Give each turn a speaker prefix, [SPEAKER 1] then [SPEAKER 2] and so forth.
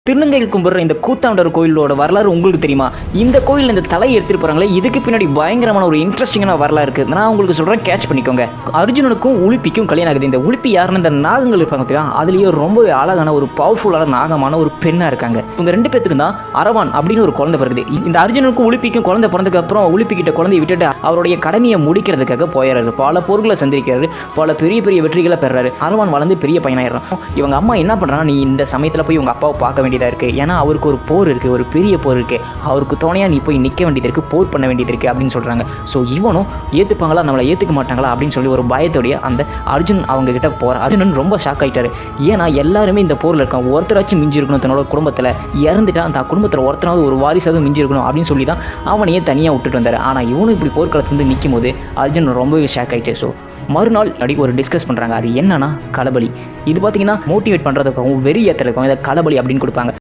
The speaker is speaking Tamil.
[SPEAKER 1] திருநங்கைகள் கும்பிட்ற இந்த கூத்தாண்டவர் கோயிலோட வரலாறு உங்களுக்கு தெரியுமா? இந்த கோயில் இந்த தலையை எடுத்துட்டு போறாங்களே, இதுக்கு பின்னாடி பயங்கரமான ஒரு இன்ட்ரெஸ்டிங்கான வரலாறு இருக்கு. நான் உங்களுக்கு சொல்றேன், கேட்ச் பண்ணிக்கோங்க. அர்ஜுனனுக்கும் உலுப்பிக்கும் கல்யாணம் ஆகுது. இந்த உலுப்பி யாருன்னு இந்த நாகங்கள் இருப்பாங்க, அதுலயே ரொம்ப அழகான ஒரு பவர்ஃபுல்லான நாகமான ஒரு பெண்ணா இருக்காங்க. இவங்க 2 பேருக்கு தான் அரவான் அப்படின்னு ஒரு குழந்தை பிறகுது. இந்த அர்ஜுனனுக்கும் உலுப்பிக்கும் குழந்தை பிறந்ததுக்கு அப்புறம் உலுப்பிக்கிட்ட குழந்தையை விட்டுட்டு அவருடைய கடமையை முடிக்கிறதுக்காக போயிடுறாரு. பல போர்களை சந்திக்கிறாரு, பல பெரிய பெரிய வெற்றிகளை பெறாரு. அரவான் வளர்ந்து பெரிய பையனாயிடுறான். இவங்க அம்மா என்ன பண்றாங்க, நீ இந்த சமயத்துல போய் உங்க அப்பாவை பார்க்க வேண்டியதா இருக்கு, ஏன்னா அவருக்கு ஒரு போர் இருக்கு, ஒரு பெரிய போர் இருக்கு, அவருக்கு துணையா நீ போய் நிற்க வேண்டியது இருக்கு, போர் பண்ண வேண்டியது இருக்கு அப்படின்னு சொல்றாங்க. ஸோ இவனும் ஏற்றுப்பாங்களா நம்மளை ஏற்றுக்க மாட்டாங்களா அப்படின்னு சொல்லி ஒரு பயத்தோடைய அந்த அர்ஜுன் அவங்க கிட்ட போகிறார். அர்ஜுனன் ரொம்ப ஷாக் ஆகிட்டாரு. ஏன்னா எல்லாருமே இந்த போரில் இருக்கான், ஒருத்தராச்சும் மிஞ்சி இருக்கணும், தன்னோட குடும்பத்தில் இறந்துட்டா அந்த குடும்பத்தில் ஒருத்தராவது ஒரு வாரிசாவது மிஞ்சி இருக்கணும் அப்படின்னு சொல்லி தான் அவனையே தனியாக விட்டுட்டு வந்தார். ஆனால் இவனும் இப்படி போர்க்களத்துலேருந்து நிற்கும் போது அர்ஜுன் ரொம்பவே ஷாக் ஆகிட்டு. ஸோ மறுநாள் ஒரு டிஸ்கஸ் பண்ணுறாங்க. அது என்னன்னா களபலி. இது பார்த்தீங்கன்னா மோட்டிவேட் பண்ணுறதுக்காகவும் வெறி ஏற்றுறதுக்காகவும் இதை களபலி அப்படின்னு கொடுப்பாங்க.